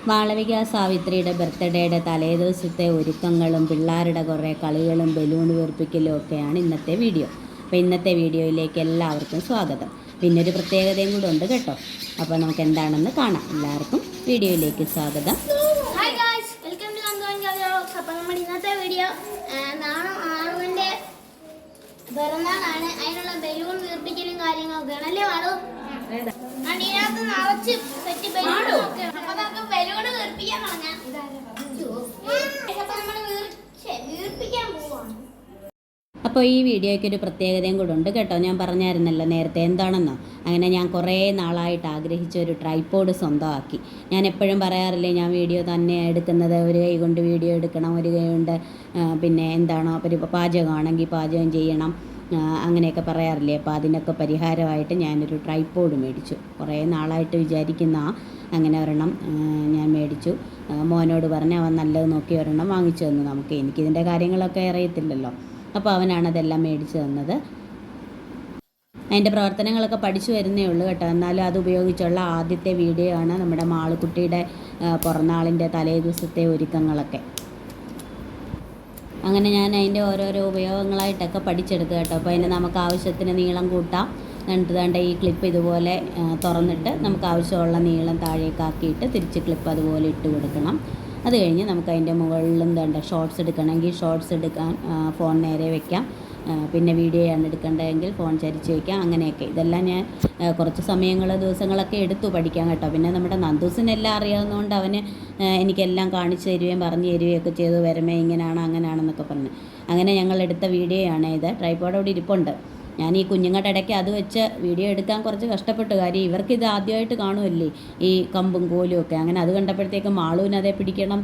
മാളവിക സാവിത്രിയുടെ ബർത്ത്ഡേയുടെ തലേദിവസത്തെ ഒരുക്കങ്ങളും പിള്ളേരുടെ കുറേ കളികളും ബലൂൺ വീർപ്പിക്കലും ഒക്കെയാണ് ഇന്നത്തെ വീഡിയോ. അപ്പോൾ ഇന്നത്തെ വീഡിയോയിലേക്ക് എല്ലാവർക്കും സ്വാഗതം. പിന്നൊരു പ്രത്യേകതയും കൂടെ ഉണ്ട് കേട്ടോ. അപ്പോൾ നമുക്ക് എന്താണെന്ന് കാണാം. എല്ലാവർക്കും വീഡിയോയിലേക്ക് സ്വാഗതം. ഹായ് ഗായ്സ്, വെൽക്കം ടു നന്ദുവാൻസ്. അപ്പോൾ നമ്മുടെ ഇന്നത്തെ വീഡിയോ നാളെ ആറുവിൻ്റെ പിറന്നാളാണ്. അതിനുള്ള ബലൂൺ വീർപ്പിക്കലും കാര്യങ്ങളൊക്കെയാണ് അല്ലേ മാളു? അതിനകത്ത് നിറച്ച് സെറ്റ് ബലൂണൊക്കെ. അപ്പോൾ നമുക്ക് ബലൂൺ വീർപ്പിക്കാൻ പറഞ്ഞാൽ നമ്മൾ വീർപ്പിക്കാൻ പോവാണ്. അപ്പോൾ ഈ വീഡിയോയ്ക്ക് ഒരു പ്രത്യേകതയും കൂടെ ഉണ്ട് കേട്ടോ. ഞാൻ പറഞ്ഞായിരുന്നല്ലോ നേരത്തെ എന്താണെന്നോ. അങ്ങനെ ഞാൻ കുറേ നാളായിട്ട് ആഗ്രഹിച്ച ഒരു ട്രൈപോഡ് സ്വന്തമാക്കി. ഞാൻ എപ്പോഴും പറയാറില്ലേ, ഞാൻ വീഡിയോ തന്നെ എടുക്കുന്നത് ഒരു കൈ കൊണ്ട് വീഡിയോ എടുക്കണം, ഒരു കൈ കൊണ്ട് പിന്നെ എന്താണോ ഒരു പാചകമാണെങ്കിൽ പാചകം ചെയ്യണം, അങ്ങനെയൊക്കെ പറയാറില്ലേ. അപ്പോൾ അതിനൊക്കെ പരിഹാരമായിട്ട് ഞാനൊരു ട്രൈപോഡ് മേടിച്ചു. കുറേ നാളായിട്ട് വിചാരിക്കുന്ന അങ്ങനെ ഒരെണ്ണം ഞാൻ മേടിച്ചു. മോനോട് പറഞ്ഞ് അവൻ നല്ലത് നോക്കി ഒരെണ്ണം വാങ്ങിച്ചു തന്നു. എനിക്കിതിൻ്റെ കാര്യങ്ങളൊക്കെ അറിയത്തില്ലല്ലോ. അപ്പോൾ അവനാണ് അതെല്ലാം മേടിച്ച് തന്നത്. അതിൻ്റെ പ്രവർത്തനങ്ങളൊക്കെ പഠിച്ചു വരുന്നേ ഉള്ളൂ കേട്ടോ. എന്നാലും അത് ഉപയോഗിച്ചുള്ള ആദ്യത്തെ വീഡിയോ ആണ് നമ്മുടെ മാളുക്കുട്ടിയുടെ പിറന്നാളിൻ്റെ തലേ ദിവസത്തെ ഒരുക്കങ്ങളൊക്കെ. അങ്ങനെ ഞാൻ അതിൻ്റെ ഓരോരോ ഉപയോഗങ്ങളായിട്ടൊക്കെ പഠിച്ചെടുക്കുക കേട്ടോ. അപ്പോൾ അതിന് നമുക്ക് ആവശ്യത്തിന് നീളം കൂട്ടാം. എന്നിട്ട് ഈ ക്ലിപ്പ് ഇതുപോലെ തുറന്നിട്ട് നമുക്ക് ആവശ്യമുള്ള നീളം താഴേക്കാക്കിയിട്ട് തിരിച്ച് ക്ലിപ്പ് അതുപോലെ ഇട്ട് കൊടുക്കണം. അത് കഴിഞ്ഞ് നമുക്ക് അതിൻ്റെ മുകളിലും ഷോർട്സ് എടുക്കണമെങ്കിൽ ഷോർട്സ് എടുക്കാൻ ഫോൺ നേരെ വയ്ക്കാം. പിന്നെ വീഡിയോയാണ് എടുക്കേണ്ടതെങ്കിൽ ഫോൺ ചരിച്ച് വയ്ക്കാം. അങ്ങനെയൊക്കെ ഇതെല്ലാം ഞാൻ കുറച്ച് ദിവസങ്ങളൊക്കെ എടുത്തു പഠിക്കാൻ കേട്ടോ. പിന്നെ നമ്മുടെ നന്ദൂസിനെല്ലാം അറിയാവുന്നതുകൊണ്ട് അവന് എനിക്കെല്ലാം കാണിച്ചു തരുകയും പറഞ്ഞു തരികയൊക്കെ ചെയ്തു. വരമേ ഇങ്ങനെയാണ് അങ്ങനെയാണെന്നൊക്കെ പറഞ്ഞ് അങ്ങനെ ഞങ്ങളെടുത്ത വീഡിയോയാണ് ഇത്. ട്രൈപോഡ് അവിടെ ഇരിപ്പുണ്ട്. ഞാൻ ഈ കുഞ്ഞുങ്ങളുടെ ഇടയ്ക്ക് അത് വെച്ച് വീഡിയോ എടുക്കാൻ കുറച്ച് കഷ്ടപ്പെട്ടു. കാര്യം ഇവർക്കിത് ആദ്യമായിട്ട് കാണുമല്ലേ, ഈ കമ്പും കോലും ഒക്കെ. അങ്ങനെ അത് കണ്ടപ്പോഴത്തേക്കും മാളുവിന് അതേ പിടിക്കണം.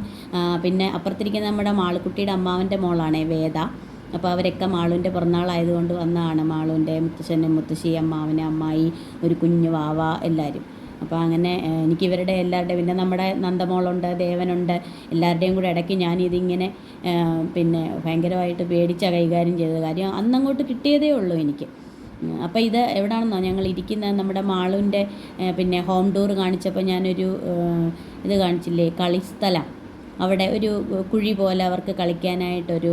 പിന്നെ അപ്പുറത്തിരിക്കുന്ന നമ്മുടെ മാളുക്കുട്ടിയുടെ അമ്മാവൻ്റെ മോളാണേ വേദ. അപ്പോൾ അവരൊക്കെ മാളുവിൻ്റെ പിറന്നാളായതുകൊണ്ട് വന്നതാണ്. മാളുവിൻ്റെ മുത്തശ്ശനും മുത്തശ്ശി, അമ്മാവനെ, അമ്മായി, ഒരു കുഞ്ഞു വാവ എല്ലാവരും. അപ്പോൾ അങ്ങനെ എനിക്കിവരുടെ എല്ലാവരുടെയും പിന്നെ നമ്മുടെ നന്ദമോളുണ്ട്, ദേവനുണ്ട്, എല്ലാവരുടെയും കൂടെ ഇടയ്ക്ക് ഞാനിതിങ്ങനെ പിന്നെ ഭയങ്കരമായിട്ട് പേടിച്ചാണ് കൈകാര്യം ചെയ്തത്. കാര്യം അന്നങ്ങോട്ട് കിട്ടിയതേ ഉള്ളൂ എനിക്ക്. അപ്പോൾ ഇത് എവിടെയാണെന്നോ ഞങ്ങൾ ഇരിക്കുന്ന നമ്മുടെ മാളുവിൻ്റെ പിന്നെ ഹോം ടൂർ കാണിച്ചപ്പോൾ ഞാനൊരു ഇത് കാണിച്ചില്ലേ, കളിസ്ഥലം. അവിടെ ഒരു കുഴി പോലെ അവർക്ക് കളിക്കാനായിട്ടൊരു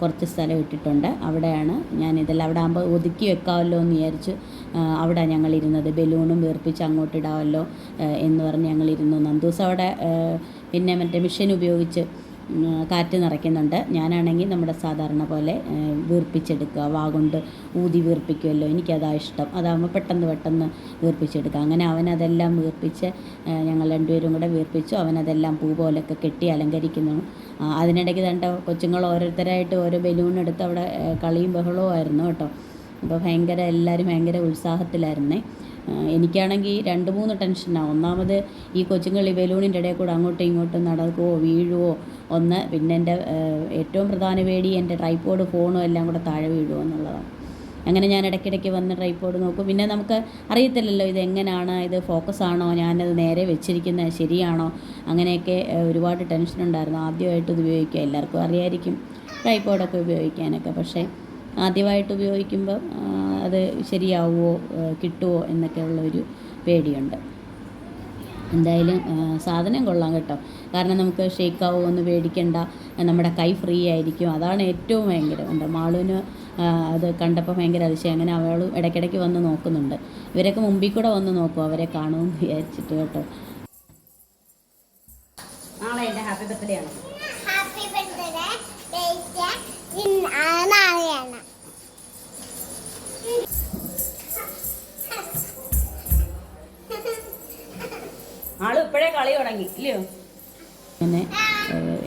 കുറച്ച് സ്ഥലം ഇട്ടിട്ടുണ്ട്. അവിടെയാണ് ഞാനിതെല്ലാം. അവിടെ ആകുമ്പോൾ ഒതുക്കി വെക്കാമല്ലോ എന്ന് വിചാരിച്ചു അവിടെ ഞങ്ങളിരുന്നത്. ബലൂണും വീർപ്പിച്ച് അങ്ങോട്ടിടാമല്ലോ എന്ന് പറഞ്ഞ് ഞങ്ങളിരുന്നു. നന്ദൂസ് അവിടെ പിന്നെ മറ്റേ മെഷീൻ ഉപയോഗിച്ച് കാറ്റ് നിറയ്ക്കുന്നുണ്ട്. ഞാനാണെങ്കിൽ നമ്മുടെ സാധാരണ പോലെ വീർപ്പിച്ചെടുക്കുക, വാ കൊണ്ട് ഊതി വീർപ്പിക്കുമല്ലോ, എനിക്കതാ ഇഷ്ടം. അതാകുമ്പോൾ പെട്ടെന്ന് വീർപ്പിച്ചെടുക്കുക. അങ്ങനെ അവനതെല്ലാം വീർപ്പിച്ച് ഞങ്ങൾ രണ്ടുപേരും കൂടെ വീർപ്പിച്ചു. അവനതെല്ലാം പൂ പോലൊക്കെ കെട്ടി അലങ്കരിക്കുന്നു. അതിനിടയ്ക്ക് കൊച്ചുങ്ങൾ ഓരോരുത്തരായിട്ട് ഓരോ ബലൂൺ എടുത്ത് അവിടെ കളിയും ബഹളവും ആയിരുന്നു കേട്ടോ. അപ്പോൾ എല്ലാവരും ഭയങ്കര ഉത്സാഹത്തിലായിരുന്നേ. എനിക്കാണെങ്കിൽ 2-3 ടെൻഷനാണ്. ഒന്നാമത് ഈ കൊച്ചുങ്ങൾ ഈ ബലൂണിൻ്റെ ഇടയിൽ കൂടെ അങ്ങോട്ടും ഇങ്ങോട്ടും നടക്കുമോ വീഴുമോ ഒന്ന്. പിന്നെ എൻ്റെ ഏറ്റവും പ്രധാന പേടി എൻ്റെ ട്രൈപോഡ് ഫോണും എല്ലാം കൂടെ താഴെ വീഴുമോ എന്നുള്ളതാണ്. അങ്ങനെ ഞാൻ ഇടയ്ക്കിടയ്ക്ക് വന്ന് ട്രൈപോഡ് നോക്കും. പിന്നെ നമുക്ക് അറിയത്തില്ലല്ലോ ഇതെങ്ങനെയാണ്, ഇത് ഫോക്കസ് ആണോ, ഞാനത് നേരെ വെച്ചിരിക്കുന്നത് ശരിയാണോ, അങ്ങനെയൊക്കെ ഒരുപാട് ടെൻഷനുണ്ടായിരുന്നു. ആദ്യമായിട്ട് ഇത് ഉപയോഗിക്കുക. എല്ലാവർക്കും അറിയായിരിക്കും ട്രൈപോഡൊക്കെ ഉപയോഗിക്കാനൊക്കെ. പക്ഷേ ആദ്യമായിട്ട് ഉപയോഗിക്കുമ്പോൾ അത് ശരിയാവുമോ കിട്ടുമോ എന്നൊക്കെ ഉള്ളൊരു പേടിയുണ്ട്. എന്തായാലും സാധനം കൊള്ളാം കേട്ടോ. കാരണം നമുക്ക് ഷേക്കാവുമോ എന്ന് പേടിക്കണ്ട, നമ്മുടെ കൈ ഫ്രീ ആയിരിക്കും. അതാണ് ഏറ്റവും ഭയങ്കരം. എൻ്റെ മാളുവിന് അത് കണ്ടപ്പോൾ ഭയങ്കര അതിശയം. അങ്ങനെ അവൾ ഇടയ്ക്കിടയ്ക്ക് വന്ന് നോക്കുന്നുണ്ട്. ഇവരൊക്കെ മുമ്പിൽ കൂടെ വന്ന് നോക്കും, അവരെ കാണുമെന്ന് വിചാരിച്ചിട്ട് കേട്ടോ. നാളെ എൻ്റെ ഹാപ്പി ബർത്ത്ഡേ ആണ്. ആള് ഇപ്പോഴേ കളി തുടങ്ങി ഇല്ലയോ. അങ്ങനെ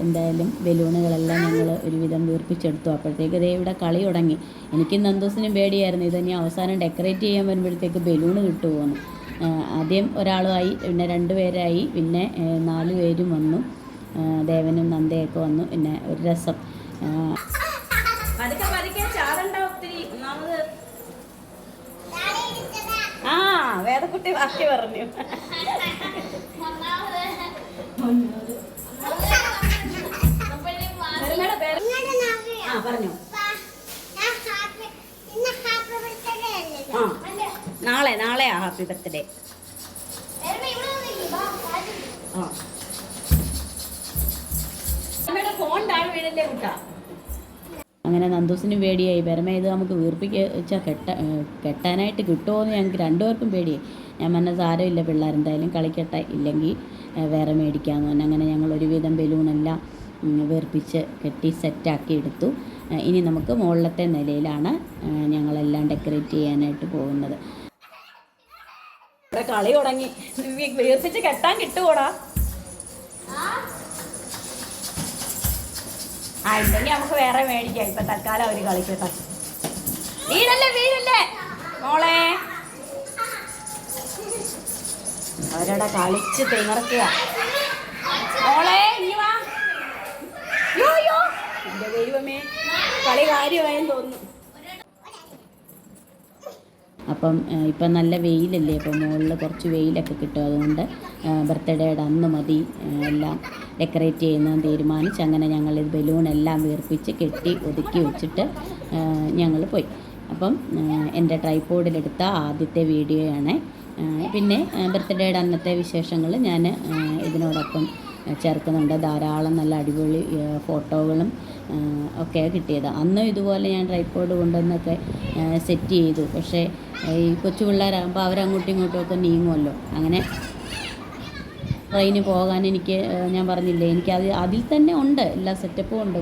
എന്തായാലും ബലൂണുകളെല്ലാം ഞങ്ങൾ ഒരുവിധം വീർപ്പിച്ചെടുത്തു. അപ്പോഴത്തേക്ക് ദേ ഇവിടെ കളി തുടങ്ങി. എനിക്കും നന്ദൂസിനും പേടിയായിരുന്നു ഇതന്നെ അവസാനം ഡെക്കറേറ്റ് ചെയ്യാൻ വരുമ്പോഴത്തേക്ക് ബലൂണ് കിട്ടുമോയെന്ന്. ആദ്യം ഒരാളുമായി, പിന്നെ 2 പേരായി, പിന്നെ 4 പേരും വന്നു. ദേവനും നന്ദയൊക്കെ വന്നു. പിന്നെ ഒരു രസം. വേദക്കുട്ടി ബാക്കി പറഞ്ഞു. പറഞ്ഞു നാളെയാ ഹാപ്പി ബർത്ത്ഡേ. വീടല്ലേ കൂട്ടാ. അങ്ങനെ നന്ദൂസിനും പേടിയായി. പരമ ഇത് നമുക്ക് വീർപ്പിച്ചാൽ കെട്ടാനായിട്ട് കിട്ടുമോ എന്ന് ഞങ്ങൾക്ക് രണ്ടുപേർക്കും പേടിയായി. ഞാൻ പറഞ്ഞ സാരമില്ല, പിള്ളേരെന്തായാലും കളിക്കട്ടെ, ഇല്ലെങ്കിൽ വേറെ മേടിക്കാമെന്ന് പറഞ്ഞു. അങ്ങനെ ഞങ്ങൾ ഒരുവിധം ബലൂണെല്ലാം വീർപ്പിച്ച് കെട്ടി സെറ്റാക്കി എടുത്തു. ഇനി നമുക്ക് മുകളിലത്തെ നിലയിലാണ് ഞങ്ങളെല്ലാം ഡെക്കറേറ്റ് ചെയ്യാനായിട്ട് പോകുന്നത്. ഇവിടെ കളി തുടങ്ങി. വീർപ്പിച്ച് കെട്ടാൻ കിട്ടുമോടാ? ഇല്ലെങ്കിൽ നമുക്ക് വേറെ മേടിക്കാം. ഇപ്പൊ തൽക്കാലം അവര് കളിക്കട്ടെ. വീടല്ലേ മോളെ, അവരുടെ കളിച്ച് തിണർക്കുക. മോളെ ഇനി വാ. എന്റെ ദൈവമേ, കളി കാര്യമായെന്ന് തോന്നുന്നു. അപ്പം ഇപ്പം നല്ല വെയിലല്ലേ, അപ്പം മുകളിൽ കുറച്ച് വെയിലൊക്കെ കിട്ടും. അതുകൊണ്ട് ബർത്ത്ഡേയുടെ അന്ന് മതി എല്ലാം ഡെക്കറേറ്റ് ചെയ്യുന്നതെന്ന് തീരുമാനിച്ച് അങ്ങനെ ഞങ്ങളിത് ബലൂണെല്ലാം വീർപ്പിച്ച് കെട്ടി ഒതുക്കി വെച്ചിട്ട് ഞങ്ങൾ പോയി. അപ്പം എൻ്റെ ട്രൈപോഡിലെടുത്ത ആദ്യത്തെ വീഡിയോയാണ്. പിന്നെ ബർത്ത്ഡേയുടെ അന്നത്തെ വിശേഷങ്ങൾ ഞാൻ ഇതിനോടൊപ്പം ചേർക്കുന്നുണ്ട്. ധാരാളം നല്ല അടിപൊളി ഫോട്ടോകളും ഒക്കെ കിട്ടിയത്. അന്നും ഇതുപോലെ ഞാൻ ട്രൈപോഡ് കൊണ്ടുവന്നൊക്കെ സെറ്റ് ചെയ്തു. പക്ഷേ ഈ കൊച്ചു പിള്ളേരാകുമ്പോൾ അവരങ്ങോട്ടും ഇങ്ങോട്ടും ഒക്കെ നീങ്ങുമല്ലോ. അങ്ങനെ ട്രെയിന് പോകാൻ എനിക്ക് ഞാൻ പറഞ്ഞില്ലേ, എനിക്കത് അതിൽ തന്നെ ഉണ്ട്, എല്ലാ സെറ്റപ്പും ഉണ്ട്.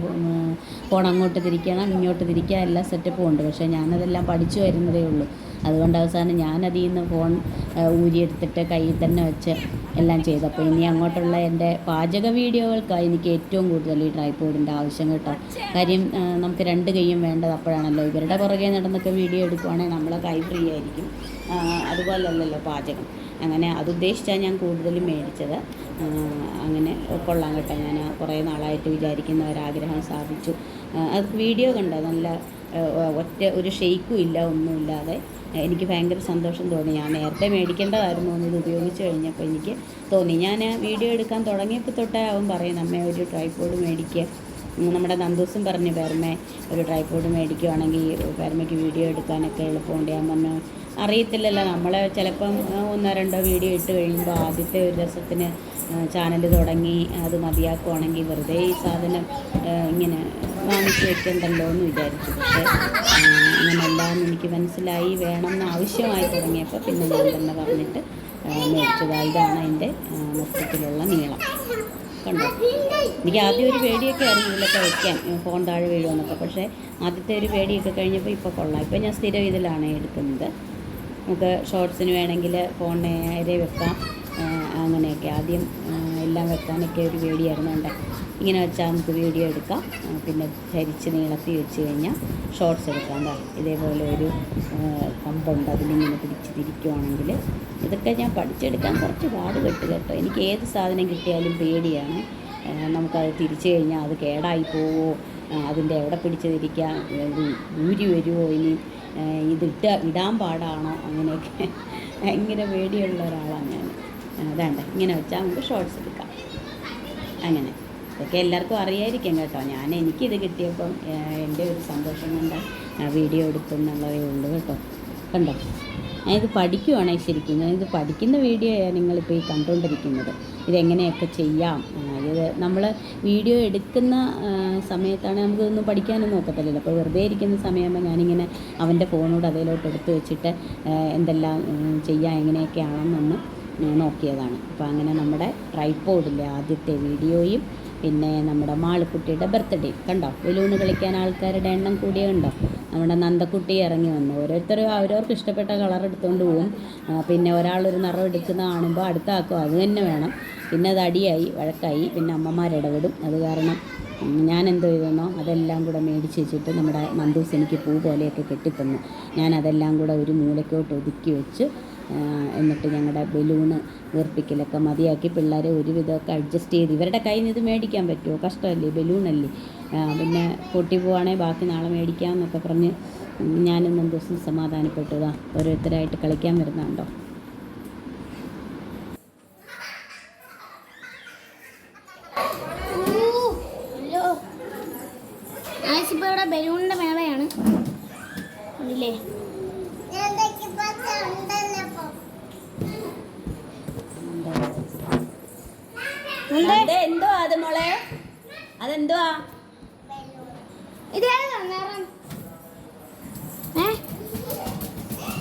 ഫോൺ അങ്ങോട്ട് തിരിക്കണം, ഇങ്ങോട്ട് തിരിക്കുക, എല്ലാ സെറ്റപ്പും ഉണ്ട്. പക്ഷേ ഞാനതെല്ലാം പഠിച്ചു വരുന്നതേ ഉള്ളൂ. അതുകൊണ്ട് അവസാനം ഞാനതിൽ നിന്ന് ഫോൺ ഊരിയെടുത്തിട്ട് കയ്യിൽ തന്നെ വെച്ച് എല്ലാം ചെയ്തു. അപ്പോൾ ഇനി അങ്ങോട്ടുള്ള എൻ്റെ പാചക വീഡിയോകൾക്കായി എനിക്ക് ഏറ്റവും കൂടുതൽ ഈ ട്രൈപോഡിൻ്റെ ആവശ്യം കേട്ടോ. കാര്യം നമുക്ക് രണ്ട് കൈയും വേണ്ടത് അപ്പോഴാണല്ലോ. ഇവരുടെ പുറകെ നടന്നൊക്കെ വീഡിയോ എടുക്കുവാണെങ്കിൽ നമ്മളെ കൈ ഫ്രീ ആയിരിക്കും. അതുപോലല്ലല്ലോ പാചകം. അങ്ങനെ അതുദ്ദേശിച്ചാണ് ഞാൻ കൂടുതലും മേടിച്ചത്. അങ്ങനെ കൊള്ളാം കേട്ടോ. ഞാൻ കുറേ നാളായിട്ട് വിചാരിക്കുന്ന ഒരാഗ്രഹം സാധിച്ചു. അത് വീഡിയോ കണ്ടോ, നല്ല ഒരു ഷെയ്ക്കും ഇല്ല, ഒന്നുമില്ലാതെ. എനിക്ക് ഭയങ്കര സന്തോഷം തോന്നി. ഞാൻ നേരത്തെ മേടിക്കേണ്ടതായിരുന്നു, ഇത് ഉപയോഗിച്ച് കഴിഞ്ഞപ്പോൾ എനിക്ക് തോന്നി. ഞാൻ വീഡിയോ എടുക്കാൻ തുടങ്ങിയപ്പോൾ തൊട്ടേ അവൻ പറയും, അമ്മേ ഒരു ട്രൈപോഡ് മേടിക്കുക. നമ്മുടെ നന്ദൂസും പറഞ്ഞു, പേരമ്മ ഒരു ട്രൈപോഡ് മേടിക്കുകയാണെങ്കിൽ പേരമ്മയ്ക്ക് വീഡിയോ എടുക്കാനൊക്കെ എളുപ്പമുണ്ട്. ഞാൻ പറഞ്ഞു, അറിയത്തില്ലല്ലോ, നമ്മൾ ചിലപ്പം ഒന്നോ രണ്ടോ വീഡിയോ ഇട്ട് കഴിയുമ്പോൾ ആദ്യത്തെ ഒരു രസത്തിന് ചാനൽ തുടങ്ങി അത് മതിയാക്കുവാണെങ്കിൽ വെറുതെ ഈ സാധനം ഇങ്ങനെ വാങ്ങിച്ച് വെക്കണ്ടല്ലോ എന്ന് വിചാരിച്ചു. പക്ഷേ അങ്ങനെല്ലാം എനിക്ക് മനസ്സിലായി, വേണമെന്ന് ആവശ്യമായി തുടങ്ങിയപ്പോൾ പിന്നെ ഞാൻ തന്നെ പറഞ്ഞിട്ട് മേടിച്ചതാണ്. ഇതാണ് അതിൻ്റെ മൊത്തത്തിലുള്ള നീളം. കണ്ടോ, എനിക്ക് ആദ്യം ഒരു പേടിയൊക്കെ ആയിരുന്നു ഇതിലൊക്കെ വയ്ക്കാൻ, ഫോൺ താഴെ വീഴുമെന്നൊക്കെ. പക്ഷേ ആദ്യത്തെ ഒരു പേടിയൊക്കെ കഴിഞ്ഞപ്പോൾ ഇപ്പോൾ കൊള്ളാം. ഇപ്പോൾ ഞാൻ സ്ഥിരം ഇതിലാണ് എടുക്കുന്നത്. നമുക്ക് ഷോർട്സിന് വേണമെങ്കിൽ ഫോൺ നേരെ വെക്കാം, അങ്ങനെയൊക്കെ. ആദ്യം എല്ലാം വെക്കാനൊക്കെ ഒരു പേടിയായിരുന്നു. ഉണ്ട് ഇങ്ങനെ വെച്ചാൽ നമുക്ക് വീഡിയോ എടുക്കാം, പിന്നെ ധരിച്ച് നീളത്തി വെച്ച് കഴിഞ്ഞാൽ ഷോർട്സ് എടുക്കാം. എന്താ ഇതേപോലെ ഒരു കമ്പുണ്ട്, അതിലിങ്ങനെ പിടിച്ച് തിരിക്കുവാണെങ്കിൽ. ഇതൊക്കെ ഞാൻ പഠിച്ചെടുക്കാൻ കുറച്ച് പാട് പെട്ട് കേട്ടോ. എനിക്ക് ഏത് സാധനം കിട്ടിയാലും പേടിയാണ്. നമുക്കത് തിരിച്ചു കഴിഞ്ഞാൽ അത് കേടായി പോവോ, അതിൻ്റെ എവിടെ പിടിച്ച് തിരിക്കാം, ഊരി വരുമോ, ഇനി ഇടാൻ പാടാണോ, അങ്ങനെയൊക്കെ ഭയങ്കര പേടിയുള്ള ഒരാളാണ് ഞാൻ. അതാണ്ട ഇങ്ങനെ വെച്ചാൽ നമുക്ക് ഷോർട്സ് എടുക്കാം. അങ്ങനെ ഇതൊക്കെ എല്ലാവർക്കും അറിയായിരിക്കും കേട്ടോ. എനിക്കിത് കിട്ടിയപ്പം എൻ്റെ ഒരു സന്തോഷം കൊണ്ട് വീഡിയോ എടുത്തു എന്നുള്ളതേ ഉള്ളൂ കേട്ടോ. കണ്ടോ, ഞാനിത് പഠിക്കുവാണ് ശരിക്കും. ഞാനിത് പഠിക്കുന്ന വീഡിയോയാണ് നിങ്ങളിപ്പോൾ ഈ കണ്ടുകൊണ്ടിരിക്കുന്നത്. ഇതെങ്ങനെയൊക്കെ ചെയ്യാം. ഇത് നമ്മൾ വീഡിയോ എടുക്കുന്ന സമയത്താണ് നമുക്കിതൊന്നും പഠിക്കാനൊന്നും നോക്കത്തില്ലല്ലോ. അപ്പോൾ വെറുതെ ഇരിക്കുന്ന സമയമാകുമ്പോൾ ഞാനിങ്ങനെ അവൻ്റെ ഫോണോട് അതിലോട്ട് എടുത്ത് വെച്ചിട്ട് എന്തെല്ലാം ചെയ്യാം, എങ്ങനെയൊക്കെയാണെന്നൊന്ന് നോക്കിയതാണ്. അപ്പോൾ അങ്ങനെ നമ്മുടെ ട്രൈപോഡിലെ ആദ്യത്തെ വീഡിയോയും പിന്നെ നമ്മുടെ മാളുക്കുട്ടിയുടെ ബർത്ത്ഡേ കണ്ടോ, ബലൂണ് കളിക്കാൻ ആൾക്കാരുടെ എണ്ണം കൂടിയ കണ്ടോ. നമ്മുടെ നന്ദക്കുട്ടി ഇറങ്ങി വന്നു. ഓരോരുത്തരും അവരവർക്ക് ഇഷ്ടപ്പെട്ട കളർ എടുത്തുകൊണ്ട് പോവും. പിന്നെ ഒരാളൊരു നിറം എടുക്കുന്ന കാണുമ്പോൾ അടുത്ത ആക്കും അത് തന്നെ വേണം. പിന്നെ അത് അടിയായി വഴക്കായി, പിന്നെ അമ്മമാരിടപെടും. അത് കാരണം ഞാൻ എന്തോ ചെയ്തെന്നോ അതെല്ലാം കൂടെ മേടിച്ച് വെച്ചിട്ട് നമ്മുടെ നന്ദൂസ് എനിക്ക് പൂ പോലെയൊക്കെ കെട്ടിത്തന്നു. ഞാനതെല്ലാം കൂടെ ഒരു മൂലക്കോട്ട് ഒതുക്കി വെച്ച് എന്നിട്ട് ഞങ്ങളുടെ ബലൂണ് വീർപ്പിക്കലൊക്കെ മതിയാക്കി. പിള്ളേരെ ഒരുവിധമൊക്കെ അഡ്ജസ്റ്റ് ചെയ്ത്, ഇവരുടെ കയ്യിൽ നിന്ന് ഇത് മേടിക്കാൻ പറ്റുമോ, കഷ്ടമല്ലേ, ബലൂണല്ലേ. പിന്നെ പൊട്ടി പോവുകയാണെങ്കിൽ ബാക്കി നാളെ മേടിക്കാമെന്നൊക്കെ പറഞ്ഞ് ഞാനും നന്ദൂസും സമാധാനപ്പെട്ടതാ. ഓരോരുത്തരായിട്ട് കളിക്കാൻ വരുന്നുണ്ടോ. ഇപ്പോൾ ഇവിടെ ബലൂണിൻ്റെ മേളയാണ് ഇല്ലേ. എന്തുവാ അത് മോളെ, അതെന്തുവാ ഇതേതാണ് നിറം?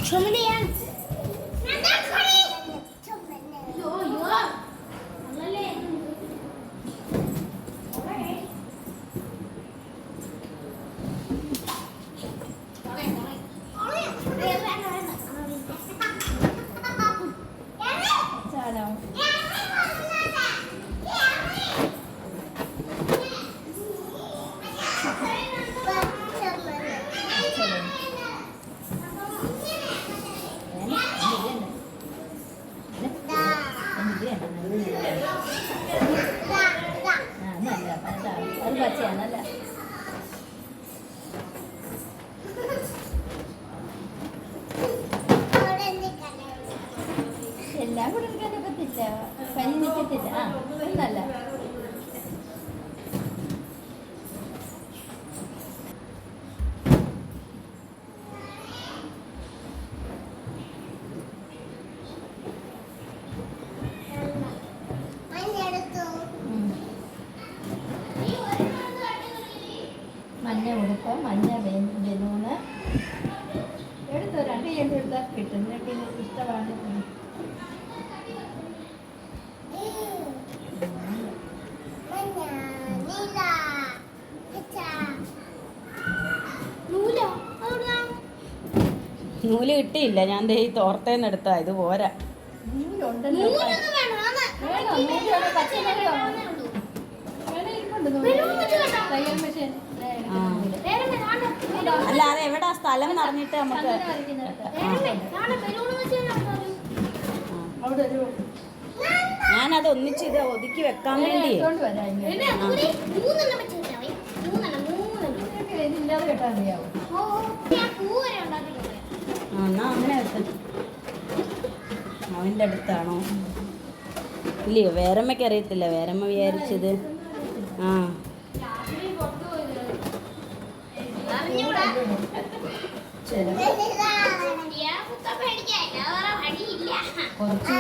ചുമലയാണ്. അത് പച്ചയാണല്ല. എല്ലാം കൂടെ എടുക്കാനൊക്കത്തില്ല, കൈ നിൽക്കത്തില്ല. ആ ഒന്നല്ല. മഞ്ഞ ഉടുപ്പ്, മഞ്ഞ ബലൂണ് എടുത്തോ. 2 എണ്ണം എടുത്താൽ കിട്ടും. നിനക്ക് ഇഷ്ടമാണ്. നൂല് കിട്ടിയില്ല. ഞാൻ ദേ ഈ തോർത്തേന്ന് എടുത്താ. ഇത് പോരാ. അല്ല, അത് എവിടാ സ്ഥലം എന്ന് അറിഞ്ഞിട്ട് നമുക്ക്. ഞാനത് ഒന്നിച്ച് ഇത് ഒതുക്കി വെക്കാൻ വേണ്ടി. എന്നാ അങ്ങനെ വെക്കും. അവൻ്റെ അടുത്താണോ ഇല്ലയോ? വേറമ്മയ്ക്ക് അറിയത്തില്ല. വേറമ്മ വിചാരിച്ചത്. ആ കുറച്ച്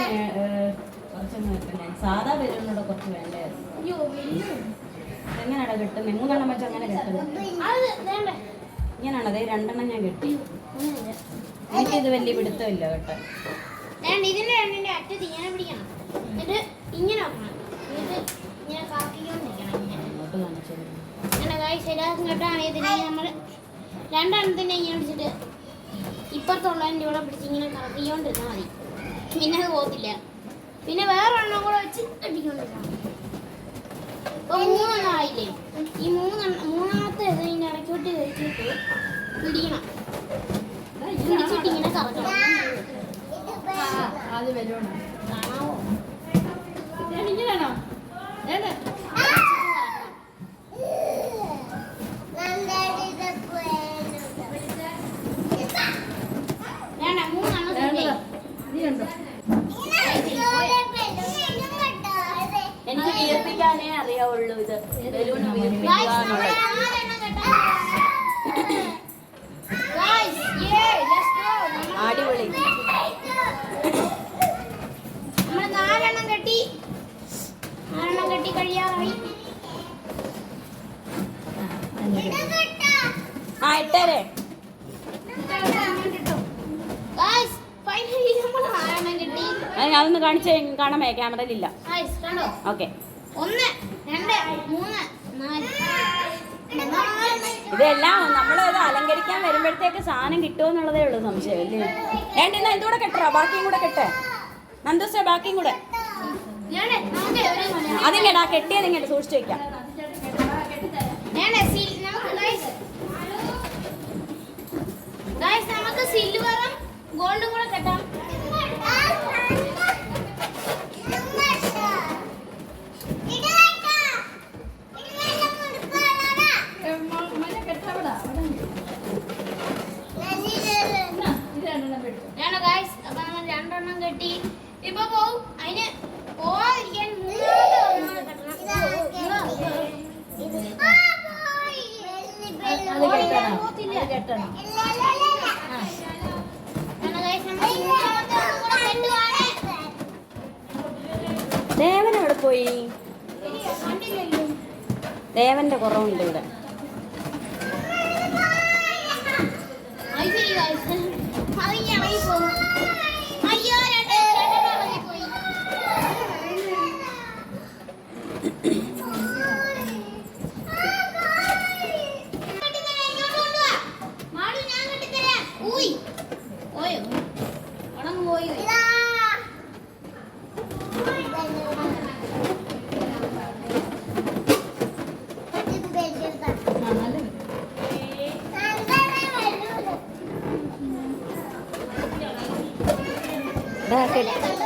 സാധാ ബലൂണിനോട് കുറച്ച് വേണ്ടായിരുന്നു. എങ്ങനെയാണോ കിട്ടുന്നത്? 3 എണ്ണം വെച്ച് അങ്ങനെ കിട്ടുന്നത്. ഇങ്ങനെയാണോ? അതേ 2 എണ്ണം ഞാൻ കിട്ടി. എനിക്കിത് വലിയ പിടുത്തമില്ല കേട്ടോ. ഇതിന്റെ രണ്ടിന്റെ അറ്റത്ത് ഇങ്ങനെ പിടിക്കണം. എന്നിട്ട് ഇങ്ങനെ വെക്കണം. എന്നിട്ട് ഇങ്ങനെ കറക്കിക്കൊണ്ടിരിക്കണം. അങ്ങനെ ശരാസം കെട്ടാണ്. ഇതിനെ നമ്മൾ 2 എണ്ണത്തിനെ ഇങ്ങനെ പിടിച്ചിട്ട് ഇപ്പുറത്തുള്ളതിൻ്റെ കൂടെ പിടിച്ച് ഇങ്ങനെ കറക്കിക്കൊണ്ടിരുന്നാൽ മതി. പിന്നെ അത് പോകത്തില്ല. പിന്നെ വേറെ എണ്ണം കൂടെ വെച്ച് കെട്ടിക്കൊണ്ടിരുന്നാൽ മതി. ഇപ്പൊ 3 എണ്ണം ആയില്ലേ? ഈ 3 ഇത് ഇതിൻ്റെ ഇടയ്ക്കോട്ട് കഴിച്ചിട്ട് പിടിക്കണം. പിടിച്ചിട്ട് ഇങ്ങനെ കറക്കണം. അത് ബലൂണോ? കാണാവോ? ഇങ്ങനെയാണോ? എനിക്ക് വിയർപ്പിക്കാനേ അറിയാവുള്ളൂ. ഇത് ബലൂൺ വിയർപ്പിക്കാന്നുള്ളത്. അടിപൊളി. നമ്മൾ 4 എണ്ണം കെട്ടി കഴിയാറായി. ആ ഇട്ടേരെ. അതൊന്ന് കാണിച്ചേ. കാണാമേ? ക്യാമറയിലില്ല. ഓക്കെ. 1 2 3 4. ഇതെല്ലാം നമ്മളത് അലങ്കരിക്കാൻ വരുമ്പോഴത്തേക്ക് സാധനം കിട്ടുമെന്നുള്ളതേ ഉള്ളൂ സംശയം അല്ലേ? എന്നാ ഇതുകൂടെ കെട്ടറ. ബാക്കിയും കൂടെ കെട്ടെ നന്ദൂസേ. ബാക്കിയും കൂടെ അതിങ്ങടാ. കെട്ടിയത് ഇങ്ങോട്ട് സൂക്ഷിച്ചു വെക്കാം. നമുക്ക് സിൽവറും ഗോൾഡും കൂടെ കെട്ടാം. അപ്പൊ നമ്മൾ 2 എണ്ണം കെട്ടി. ഇപ്പൊ പോവും. അതിന് പോവാതിരിക്കാൻ 3 കെട്ടണം. ദേവൻ എവിടെ പോയി? ദേവന്റെ കുറവുണ്ട് ഇവിടെ. അത് ശരി guys. അത് ഇനി ഇറങ്ങി പോകും. അയ്യോ രണ്ടെണ്ണം ഇറങ്ങിപ്പോയി. ഇങ്ങോട്ട് കൊണ്ടുവാ. മാളു ഞാൻ കെട്ടിത്തരാം. ഊയ്. പോയോ? ഉണങ്ങ് പോയി.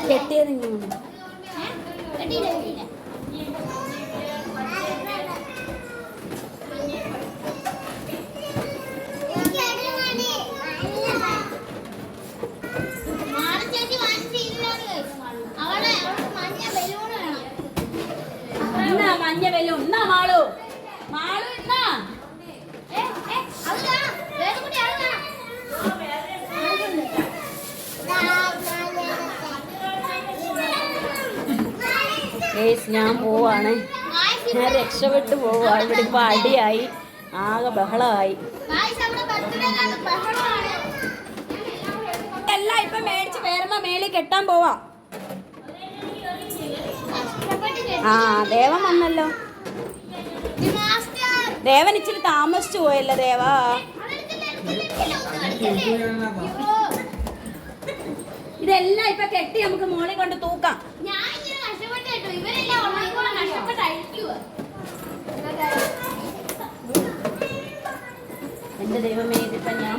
കെട്ടിയത് ഇങ്ങനെ മഞ്ഞ ബലൂൺ എന്നാ മാളു മാളു എന്നാ ഞാൻ പോവാണ്. ഞാൻ രക്ഷപ്പെട്ടു പോവാ. ഇവിടെ ഇപ്പൊ അടിയായി, ആകെ ബഹളമായി. എല്ലാം ഇപ്പൊ മേടിച്ച് പേരമ്മ മേളിൽ കെട്ടാൻ പോവാ. ആ ദേവൻ വന്നല്ലോ. ദേവൻ ഇച്ചിരി താമസിച്ചു പോയല്ലോ ദേവാ. ഇതെല്ലാം ഇപ്പൊ കെട്ടി നമുക്ക് മോളിൽ കൊണ്ട് തൂക്കാം. എന്റെ ദൈവമേ ഇതിപ്പോ ഞാൻ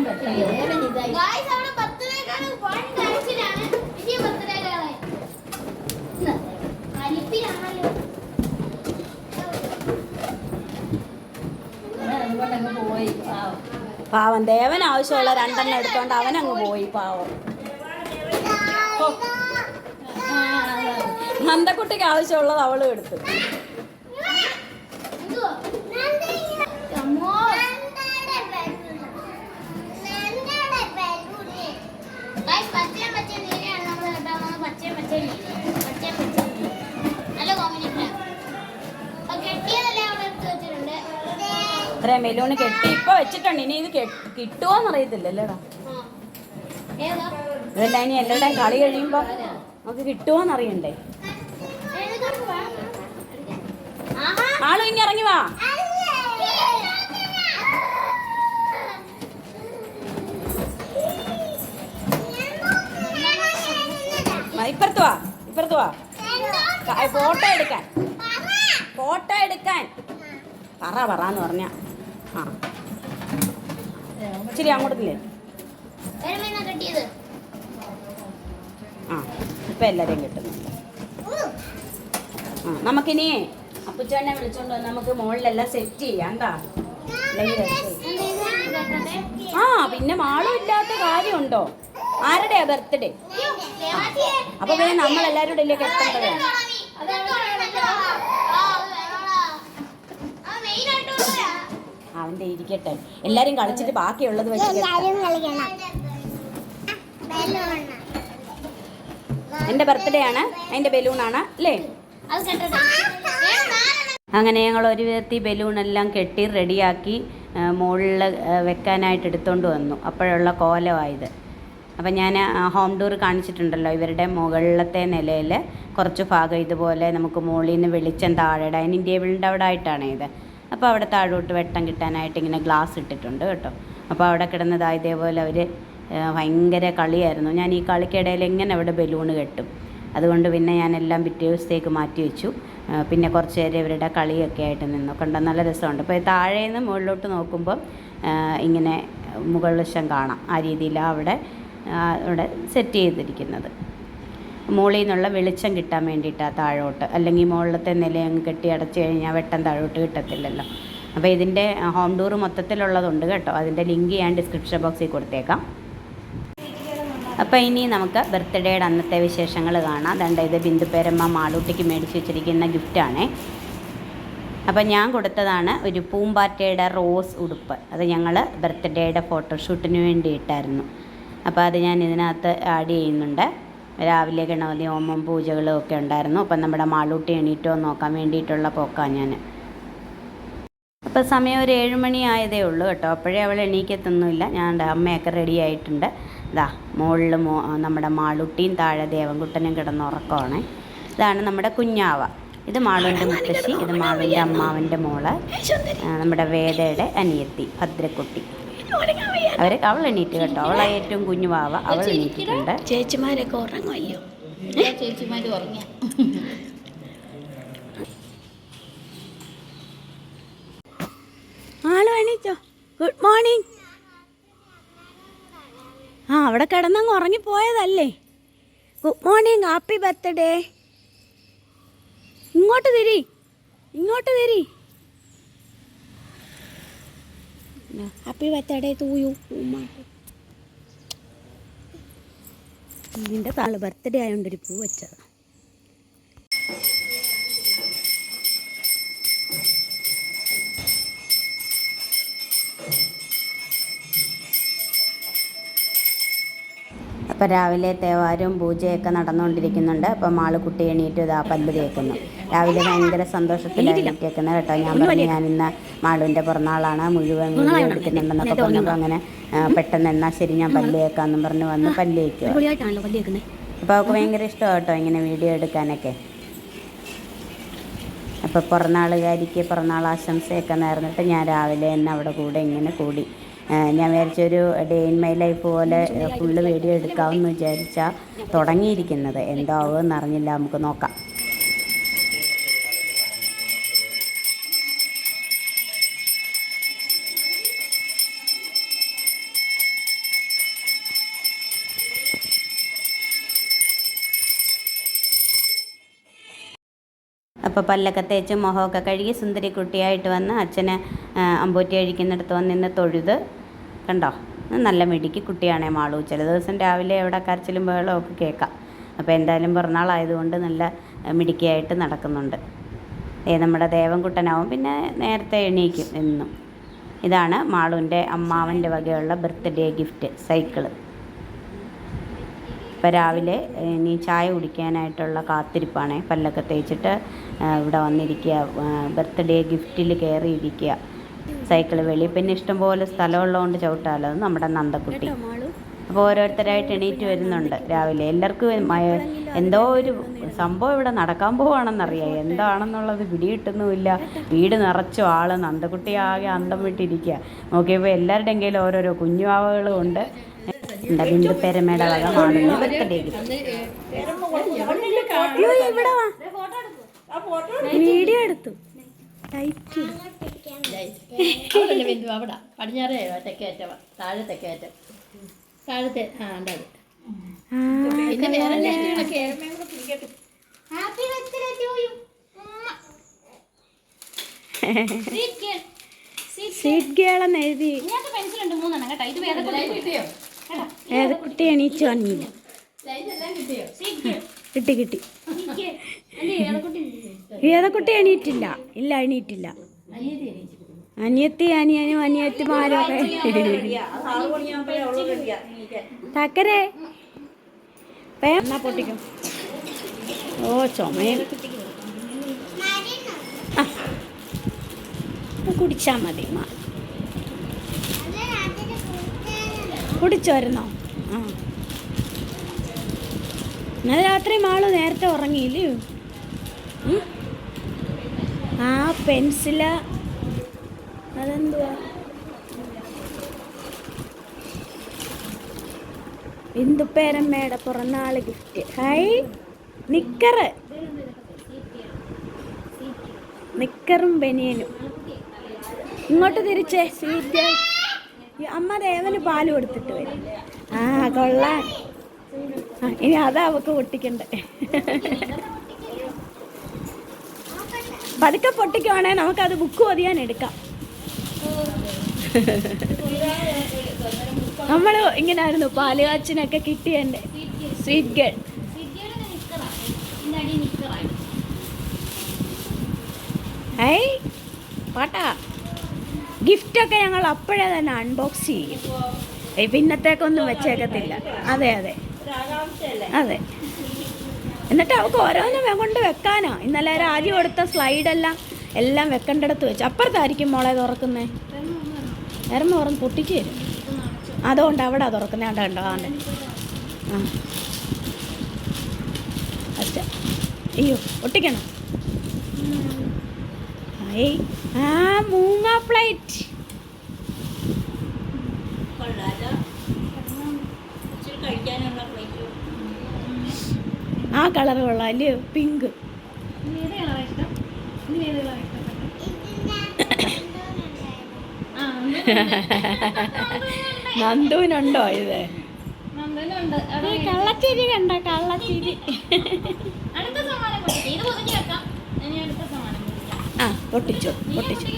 പാവം ദേവൻ ആവശ്യമുള്ള രണ്ടെണ്ണം എടുത്തോണ്ട് അവനങ്ങ് പോയി പാവം. നന്ദക്കുട്ടിക്ക് ആവശ്യമുള്ളത് അവളും എടുത്തു. ഇത്രയും മെലൂണ് കെട്ടി ഇപ്പൊ വെച്ചിട്ടുണ്ട്. ഇനി ഇത് കിട്ടുമോന്ന് അറിയത്തില്ലല്ലേടാ. ഇതെല്ലാം ഇനി എല്ലാവരുടെയും കളി കഴിയുമ്പോ നമുക്ക് കിട്ടുമോന്ന് അറിയണ്ടേ. ആളും ഇനി ഇറങ്ങി വാ. ഇപ്പുറത്ത് വാ, ഇപ്പുറത്ത് വാ. ഫോട്ടോ എടുക്കാൻ, ഫോട്ടോ എടുക്കാൻ പറന്ന് പറഞ്ഞ. ആ ശരി അങ്ങോട്ടില്ലേ. ആ ഇപ്പൊ എല്ലാരെയും കിട്ടുന്നുണ്ട്. ആ നമുക്കിനി അപ്പുച്ചോനെ വിളിച്ചോണ്ട് വന്ന് നമുക്ക് മുകളിലെല്ലാം സെറ്റ് ചെയ്യാം. എന്താ ആ പിന്നെ മാളും ഇല്ലാത്ത കാര്യമുണ്ടോ? ആരുടെയാ ബർത്ത്ഡേ? അപ്പൊ പിന്നെ നമ്മളെല്ലാരും കൂടെ ഇല്ലേ കെട്ടേണ്ടത്. അവന്റെ ഇരിക്കട്ടെ, എല്ലാരും കളിച്ചിട്ട് ബാക്കിയുള്ളത് വെച്ച് എന്റെ ബർത്ത്ഡേ ആണ്, അതിന്റെ ബലൂണാണ് അല്ലേ. അങ്ങനെ ഞങ്ങൾ ഒരു വിധത്തിൽ ബലൂണെല്ലാം കെട്ടി റെഡിയാക്കി മുകളിൽ വെക്കാനായിട്ട് എടുത്തുകൊണ്ട് വന്നു. അപ്പോഴുള്ള കോലമായത്. അപ്പം ഞാൻ ഹോം ടൂർ കാണിച്ചിട്ടുണ്ടല്ലോ. ഇവരുടെ മുകളിലത്തെ നിലയിൽ കുറച്ച് ഭാഗം ഇതുപോലെ നമുക്ക് മുകളിൽ നിന്ന് വെളിച്ചം താഴെ ഡൈനിങ് ടേബിളിൻ്റെ അവിടെ ആയിട്ടാണ് ഇത്. അപ്പോൾ അവിടെ താഴോട്ട് വെട്ടം കിട്ടാനായിട്ട് ഇങ്ങനെ ഗ്ലാസ് ഇട്ടിട്ടുണ്ട് കേട്ടോ. അപ്പോൾ അവിടെ കിടന്നതാ ഇതേപോലെ അവർ ഭയങ്കര കളിയായിരുന്നു. ഞാൻ ഈ കളിക്കിടയിൽ എങ്ങനെ അവിടെ ബലൂണ് കെട്ടും. അതുകൊണ്ട് പിന്നെ ഞാനെല്ലാം പിറ്റേ ദിവസത്തേക്ക് മാറ്റി വെച്ചു. പിന്നെ കുറച്ച് നേരം ഇവരുടെ കളിയൊക്കെ ആയിട്ട് നിന്നു. കണ്ടോ നല്ല രസമുണ്ട്. അപ്പോൾ താഴെ നിന്ന് മുകളിലോട്ട് നോക്കുമ്പോൾ ഇങ്ങനെ മുകൾ വശം കാണാം. ആ രീതിയിലാണ് അവിടെ സെറ്റ് ചെയ്തിരിക്കുന്നത്. മുകളിൽ നിന്നുള്ള വെളിച്ചം കിട്ടാൻ വേണ്ടിയിട്ടാണ് താഴോട്ട്. അല്ലെങ്കിൽ മുകളിലത്തെ നില അങ്ങ് കെട്ടി അടച്ചു കഴിഞ്ഞാൽ വെട്ടം താഴോട്ട് കിട്ടത്തില്ലല്ലോ. അപ്പോൾ ഇതിൻ്റെ ഹോം ടൂർ മൊത്തത്തിലുള്ളതുണ്ട് കേട്ടോ. അതിൻ്റെ ലിങ്ക് ഞാൻ ഡിസ്ക്രിപ്ഷൻ ബോക്സിൽ കൊടുത്തേക്കാം. അപ്പോൾ ഇനി നമുക്ക് ബർത്ത്ഡേയുടെ അന്നത്തെ വിശേഷങ്ങൾ കാണാം. അതുകൊണ്ട് ഇത് ബിന്ദുപേരമ്മ മാളൂട്ടിക്ക് മേടിച്ച് വെച്ചിരിക്കുന്ന ഗിഫ്റ്റാണേ. അപ്പോൾ ഞാൻ കൊടുത്തതാണ് ഒരു പൂമ്പാറ്റയുടെ റോസ് ഉടുപ്പ്. അത് ഞങ്ങൾ ബർത്ത്ഡേയുടെ ഫോട്ടോഷൂട്ടിന് വേണ്ടിയിട്ടായിരുന്നു. അപ്പോൾ അത് ഞാൻ ഇതിനകത്ത് ആഡ് ചെയ്യുന്നുണ്ട്. രാവിലെ ഗണപതി ഹോമം പൂജകളും ഒക്കെ ഉണ്ടായിരുന്നു. അപ്പം നമ്മുടെ മാളൂട്ടി എണീറ്റോ നോക്കാൻ വേണ്ടിയിട്ടുള്ള പോക്കാണ് ഞാൻ. ഇപ്പോൾ സമയം ഒരു 7 മണി ആയതേ ഉള്ളൂ കേട്ടോ. അപ്പോഴേ അവൾ എണീക്കത്തൊന്നുമില്ല. ഞാൻ അമ്മയൊക്കെ റെഡി ആയിട്ടുണ്ട്. ഇതാ മുകളിൽ നമ്മുടെ മാളുട്ടിയും താഴെ ദേവൻകുട്ടനും കിടന്നുറക്കമാണ്. ഇതാണ് നമ്മുടെ കുഞ്ഞാവ. ഇത് മാളുവിൻ്റെ മുത്തശ്ശി, ഇത് മാളുവിൻ്റെ അമ്മാവൻ്റെ മോള്, നമ്മുടെ വേദയുടെ അനിയത്തി ഭദ്രക്കുട്ടി. അവൾ എണീറ്റ് കേട്ടോ. അവളെ ഏറ്റവും കുഞ്ഞു വാവ, അവൾ എണീറ്റിട്ടുണ്ട്. ചേച്ചിമാരൊക്കെ ഉറങ്ങുമല്ലോ. ചേച്ചിമാർ ഉറങ്ങിയ ആള് എണീറ്റോ? Good morning. അവിടെ കിടന്നങ്ങ് ഉറങ്ങിപ്പോയതല്ലേ? Good morning, happy birthday. ഇങ്ങോട്ട് തിരി, ഇങ്ങോട്ട് തിരി. Happy birthday to you. നിന്റെ താള് ബർത്ത്ഡേ ആയതുകൊണ്ടൊരു പൂ വെച്ചതാ. അപ്പോൾ രാവിലെ തേവാരും പൂജയൊക്കെ നടന്നുകൊണ്ടിരിക്കുന്നുണ്ട്. അപ്പോൾ മാളുകുട്ടി എണീറ്റ് ഇതാ പല്ല് തേക്കുന്നു. രാവിലെ ഭയങ്കര സന്തോഷത്തിലാണ് എണീറ്റേക്കുന്നത് കേട്ടോ. ഞാൻ പറഞ്ഞു ഞാനിന്ന് മാളുവിൻ്റെ പിറന്നാളാണ്, മുഴുവൻ വീഡിയോ എടുക്കുന്നുണ്ടെന്നൊക്കെ പറഞ്ഞപ്പോൾ അങ്ങനെ പെട്ടെന്ന് എന്നാൽ ശരി ഞാൻ പല്ല് തേക്കാമെന്നും പറഞ്ഞ് വന്ന് പല്ല് തേക്കുക. അപ്പോൾ അവൾക്ക് ഭയങ്കര ഇഷ്ടമാണ് കേട്ടോ ഇങ്ങനെ വീഡിയോ എടുക്കാനൊക്കെ. അപ്പോൾ പിറന്നാളുകാരിക്ക് പിറന്നാൾ ആശംസയൊക്കെ നേർന്നിട്ട് ഞാൻ രാവിലെ തന്നെ അവിടെ കൂടെ ഇങ്ങനെ കൂടി. ഞാൻ വിചാരിച്ചൊരു ഡേ ഇൻ മൈ ലൈഫ് പോലെ ഫുള്ള് വീഡിയോ എടുക്കാമെന്ന് വിചാരിച്ചാൽ തുടങ്ങിയിരിക്കുന്നത്. എന്താവുമെന്ന് അറിഞ്ഞില്ല, നമുക്ക് നോക്കാം. അപ്പോൾ പല്ലൊക്കെ തേച്ച് മുഖമൊക്കെ കഴുകി സുന്ദരി കുട്ടിയായിട്ട് വന്ന് അച്ഛനെ അമ്പൂറ്റി കഴിക്കുന്നിടത്ത് വന്ന് നിന്ന് തൊഴുത്. കണ്ടോ, നല്ല മിടുക്കി കുട്ടിയാണേ മാളു. ചില ദിവസം രാവിലെ എവിടെ കരച്ചിലും ബഹളവും ഒക്കെ കേൾക്കാം. അപ്പോൾ എന്തായാലും പിറന്നാളായതുകൊണ്ട് നല്ല മിടുക്കിയായിട്ട് നടക്കുന്നുണ്ട്. നമ്മുടെ ദേവൻകുട്ടനാവും പിന്നെ നേരത്തെ എണീക്കും എന്നും. ഇതാണ് മാളുവിൻ്റെ അമ്മാവൻ്റെ വകയുള്ള ബർത്ത്ഡേ ഗിഫ്റ്റ്, സൈക്കിള്. ഇപ്പോൾ രാവിലെ ഇനി ചായ കുടിക്കാനായിട്ടുള്ള കാത്തിരിപ്പാണ്. പല്ലൊക്കെ തേച്ചിട്ട് ഇവിടെ വന്നിരിക്കുക, ബർത്ത്ഡേ ഗിഫ്റ്റിൽ കയറിയിരിക്കുക. സൈക്കിള് വെളിയിൽ പിന്നെ ഇഷ്ടംപോലെ സ്ഥലമുള്ളതുകൊണ്ട് ചവിട്ടാലോ. അത് നമ്മുടെ നന്ദക്കുട്ടി. അപ്പോൾ ഓരോരുത്തരായിട്ട് എണീറ്റ് വരുന്നുണ്ട് രാവിലെ. എല്ലാവർക്കും എന്തോ ഒരു സംഭവം ഇവിടെ നടക്കാൻ പോവുകയാണെന്നറിയാം. എന്താണെന്നുള്ളത് പിടികിട്ടുന്നുമില്ല. വീട് നിറച്ചും ആൾ. നന്ദക്കുട്ടി ആകെ അന്തം വിട്ടിരിക്കുക. നോക്കിയപ്പോൾ എല്ലാവരുടെയും കയ്യിൽ ഓരോരോ കുഞ്ഞുവാവകളും ഉണ്ട്. ബിന്ദു പെരമയുടെ വക മാളുവിന് ബർത്ത്ഡേ ഗിഫ്റ്റ്. വീഡിയോ എടുത്തു. ബിന്ദു അവിടെ പടിഞ്ഞാറേ തെക്കേറ്റം, താഴെ തെക്കേറ്റം, താഴത്തെ സ്വീറ്റ് ഗേളെന്ന് എഴുതി. പെൻസിലുണ്ട് 3 കേട്ടോ. ഇത് ഏത് കുട്ടി എണീച്ചു വന്നില്ല. കിട്ടി കിട്ടി. ഏതക്കുട്ടി എണീറ്റില്ല. ഇല്ല, എണീറ്റില്ല. അനിയത്തി അനിയനും അനിയത്തിമാരൊക്കെ. തക്കരെ എന്നാ പൊട്ടിക്കും. ഓ ചുമയും. കുടിച്ചാ മതി. കുടിച്ചോരുന്നോ? ഇന്നലെ രാത്രി മാള് നേരത്തെ ഉറങ്ങിയില്ലേ? ആ പെൻസില് അതെന്തുവാ? ബിന്ദുപ്പേരമ്മയുടെ പിറന്നാൾ ഗിഫ്റ്റ്. ഹൈ, നിക്കറും ബനിയനും. ഇങ്ങോട്ട് തിരിച്ചേ. സ്വീറ്റ് അമ്മ ദേവന് പാല് കൊടുത്തിട്ട് വരും. ആ കൊള്ളാം. ഇനി അതാ അവക്ക് പൊട്ടിക്കണ്ടേ. പതുക്കെ പൊട്ടിക്കുവാണേ നമുക്കത് ബുക്ക് പൊതിയാൻ എടുക്കാം. നമ്മൾ ഇങ്ങനായിരുന്നു പാലുകാച്ചിനൊക്കെ കിട്ടിയെൻ്റെ സ്വീറ്റ് ഗേൾ. ഹൈ പാട്ടാ. ഗിഫ്റ്റൊക്കെ ഞങ്ങൾ അപ്പോഴേ തന്നെ അൺബോക്സ് ചെയ്യും. പിന്നത്തേക്കൊന്നും വെച്ചേക്കത്തില്ല. അതെ അതെ അതെ. എന്നിട്ട് അവൾക്ക് ഓരോന്നും കൊണ്ട് വെക്കാനാ. ഇന്നലെ രാജി കൊടുത്ത സ്ലൈഡെല്ലാം എല്ലാം വെക്കേണ്ടടുത്ത് വെച്ച്. അപ്പുറത്തായിരിക്കും മോളെ തുറക്കുന്നേ. നേരം തുറന്ന് പൊട്ടിച്ച് തരും. അതുകൊണ്ട് അവിടെ തുറക്കുന്നത്. അവിടെ ഉണ്ടോ? ആണ്ട് ആ അച്ഛ. അയ്യോ ഒട്ടിക്കണം. ആ മൂങ്ങ പ്ലേറ്റ്. ആ കളർ കൊള്ളാം അല്ലയോ? പിങ്ക്. നന്ദുവിനുണ്ടോ ഇത്? കള്ളച്ചിരി കണ്ട കള്ളച്ചിരി. ആ പൊട്ടിച്ചോ പൊട്ടിച്ചോ.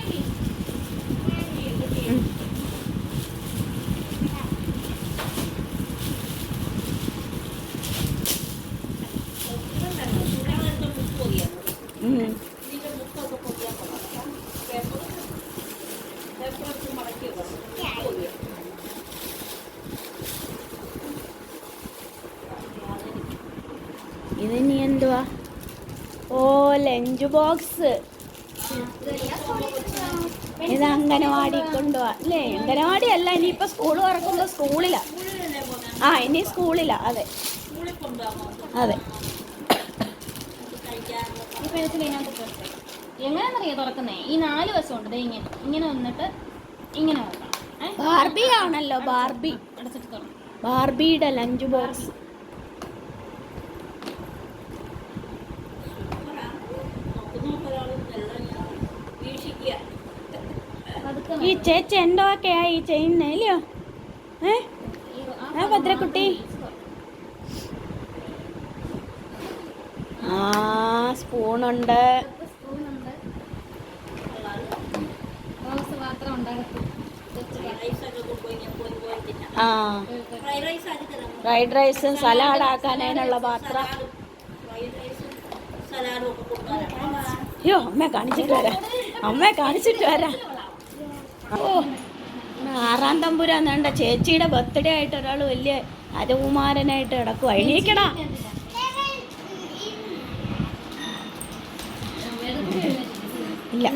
ഇതിനി എന്തുവാ? ഓ ലഞ്ച് ബോക്സ്. ഇത് അംഗനവാടി കൊണ്ടുപോവാ അല്ലേ? അംഗനവാടി അല്ല, ഇനിയിപ്പോൾ സ്കൂൾ തുറക്കുമ്പോൾ സ്കൂളിലാ. ആ ഇനി സ്കൂളിലാ. അതെ അതെ. എങ്ങനെയാണെന്നറിയോ തുറക്കുന്നേ? ഈ 4 വശമുണ്ട്. ഇങ്ങനെ ഇങ്ങനെ വന്നിട്ട് ഇങ്ങനെ നോക്കണം. ബാർബി ആണല്ലോ. ബാർബി. അടച്ചിട്ട് തുറന്നു. ബാർബിയുടെ ലഞ്ച് ബോക്സ്. ഈ ചേച്ചി എന്തൊക്കെയാ ഈ ചെയ്യുന്നേ ഇല്ലയോ? ഭദ്രക്കുട്ടി. ആ സ്പൂണുണ്ട്. ആ ഫ്രൈഡ് റൈസും സലാഡ് ആക്കാൻ അതിനുള്ള പാത്രം. അയ്യോ അമ്മയെ കാണിച്ചിട്ട് വരാം. അമ്മയെ കാണിച്ചിട്ട് വരാം. ഓ 6-ാം തമ്പുരാന്നുണ്ട. ചേച്ചിയുടെ ബർത്ത്ഡേ ആയിട്ട് ഒരാൾ വലിയ രാജകുമാരനായിട്ട് കിടക്കും. എണീക്കടാ. ഇല്ല,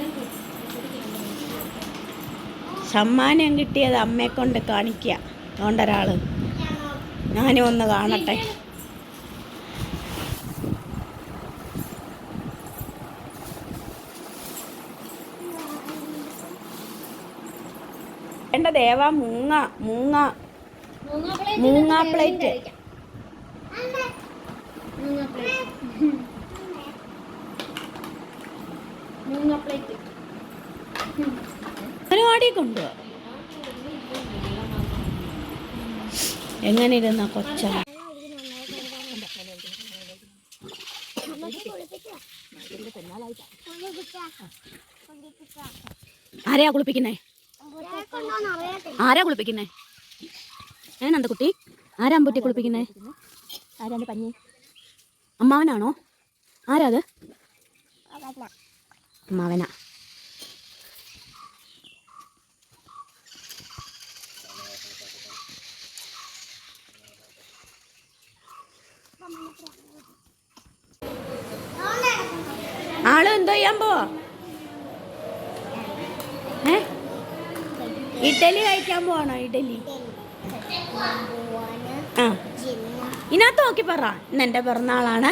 സമ്മാനം കിട്ടിയത് അമ്മയെ കൊണ്ട് കാണിക്കുക. അതുകൊണ്ടൊരാള് ഞാനും ഒന്ന് കാണട്ടെ. എൻ്റെ ദേവ മൂങ്ങ മൂങ്ങ മൂങ്ങ പ്ലേറ്റ്. പരിപാടി കൊണ്ടുപോവാ. എങ്ങനെ ഇരുന്ന കൊച്ച. ആരെയാ കുളിപ്പിക്കുന്നേ? ആരാ കുളിപ്പിക്കുന്നേ? നന്ദക്കുട്ടി ആരാ അമ്പൂറ്റി കുളിപ്പിക്കുന്നേ? ആരാന്റെ പഞ്ഞി? അമ്മാവനാണോ? ആരാ അത്? അമ്മാവനാ. ആള് എന്തോ ചെയ്യാൻ പോവാ? ഇഡലി കഴിക്കാൻ പോവാണോ? ഇഡലി. ആ ഇതിനകത്ത് നോക്കി പറ. ഇന്ന് എൻ്റെ പിറന്നാളാണ്.